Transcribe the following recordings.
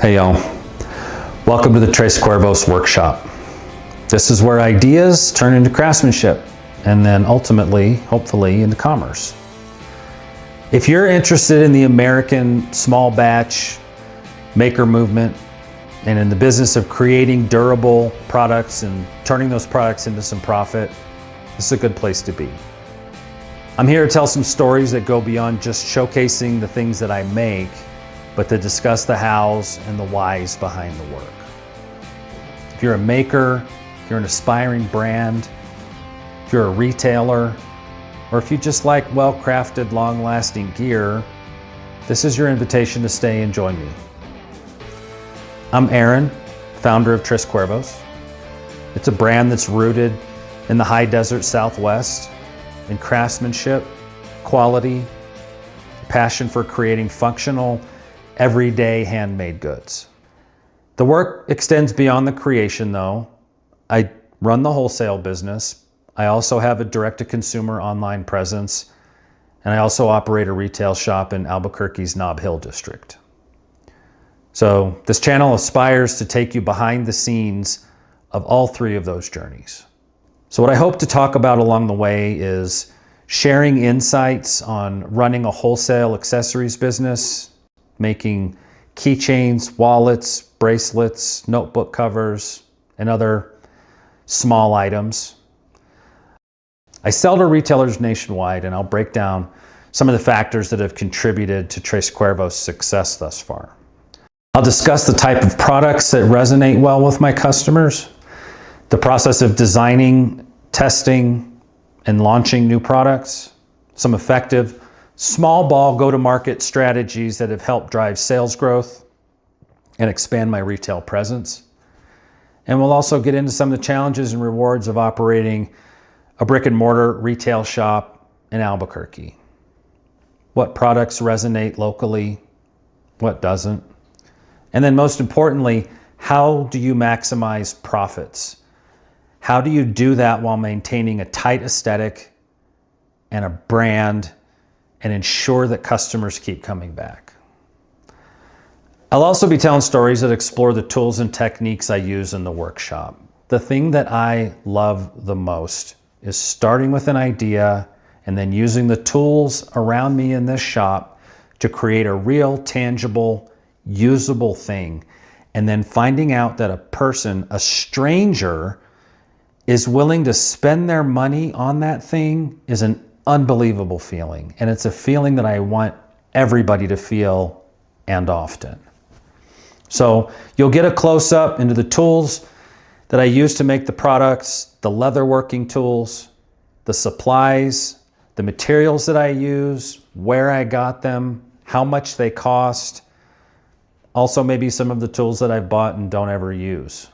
Hey y'all, welcome to the Cuervos workshop. This is where ideas turn into craftsmanship and then ultimately, hopefully, into commerce. If you're interested in the American small batch maker movement and in the business of creating durable products and turning those products into some profit, this is a good place to be. I'm here to tell some stories that go beyond just showcasing the things that I make, but to discuss the hows and the whys behind the work. If you're a maker, if you're an aspiring brand, if you're a retailer, or if you just like well-crafted, long-lasting gear, this is your invitation to stay and join me. I'm Aaron, founder of Cuervos. It's a brand that's rooted in the high desert Southwest, in craftsmanship, quality, passion for creating functional, everyday handmade goods. The work extends beyond the creation though. I run the wholesale business. I also have a direct-to-consumer online presence, and I also operate a retail shop in Albuquerque's Nob Hill district. So this channel aspires to take you behind the scenes of all three of those journeys. So what I hope to talk about along the way is sharing insights on running a wholesale accessories business, making keychains, wallets, bracelets, notebook covers, and other small items. I sell to retailers nationwide, and I'll break down some of the factors that have contributed to Cuervos' success thus far. I'll discuss the type of products that resonate well with my customers, the process of designing, testing, and launching new products, some effective small ball go-to-market strategies that have helped drive sales growth and expand my retail presence. And we'll also get into some of the challenges and rewards of operating a brick and mortar retail shop in Albuquerque. What products resonate locally, what doesn't? And then most importantly, how do you maximize profits? How do you do that while maintaining a tight aesthetic and a brand and ensure that customers keep coming back? I'll also be telling stories that explore the tools and techniques I use in the workshop. The thing that I love the most is starting with an idea and then using the tools around me in this shop to create a real, tangible, usable thing. And then finding out that a person, a stranger, is willing to spend their money on that thing is an unbelievable feeling. And it's a feeling that I want everybody to feel, and often. So you'll get a close-up into the tools that I use to make the products, the leatherworking tools, the supplies, the materials that I use, where I got them, how much they cost. Also maybe some of the tools that I've bought and don't ever use.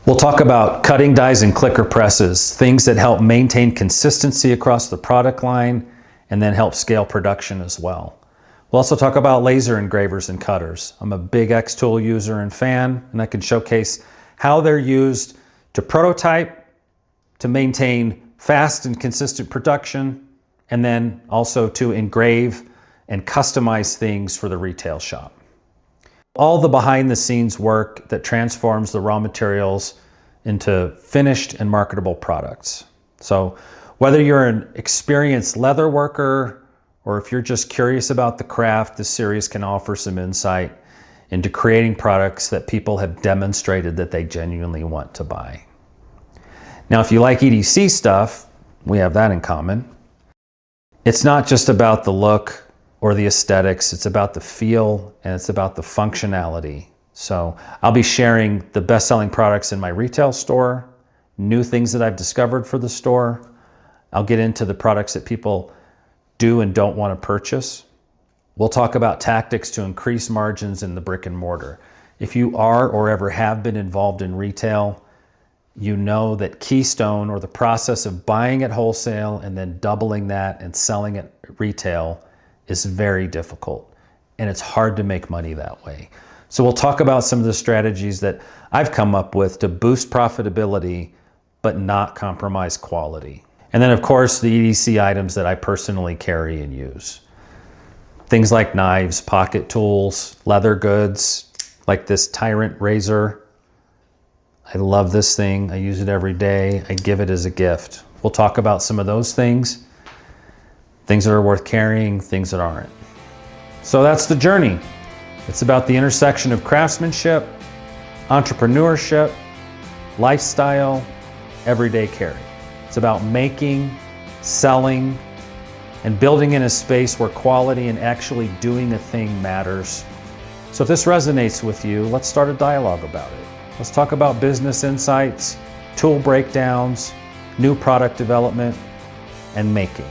We'll talk about cutting dies and clicker presses, things that help maintain consistency across the product line and then help scale production as well. We'll also talk about laser engravers and cutters. I'm a big X-Tool user and fan, and I can showcase how they're used to prototype, to maintain fast and consistent production, and then also to engrave and customize things for the retail shop. All the behind the scenes work that transforms the raw materials into finished and marketable products. So whether you're an experienced leather worker or if you're just curious about the craft, this series can offer some insight into creating products that people have demonstrated that they genuinely want to buy. Now, if you like EDC stuff, we have that in common. It's not just about the look or the aesthetics, it's about the feel and it's about the functionality. So I'll be sharing the best-selling products in my retail store, new things that I've discovered for the store. I'll get into the products that people do and don't want to purchase. We'll talk about tactics to increase margins in the brick and mortar. If you are or ever have been involved in retail, you know that keystone, or the process of buying at wholesale and then doubling that and selling at retail, is very difficult, and it's hard to make money that way. So we'll talk about some of the strategies that I've come up with to boost profitability, but not compromise quality. And then of course, the EDC items that I personally carry and use. Things like knives, pocket tools, leather goods, like this Tyrant razor. I love this thing. I use it every day. I give it as a gift. We'll talk about some of those things that are worth carrying, things that aren't. So that's the journey. It's about the intersection of craftsmanship, entrepreneurship, lifestyle, everyday carry. It's about making, selling, and building in a space where quality and actually doing a thing matters. So if this resonates with you, let's start a dialogue about it. Let's talk about business insights, tool breakdowns, new product development, and making.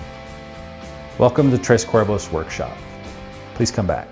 Welcome to the Cuervos Workshop. Please come back.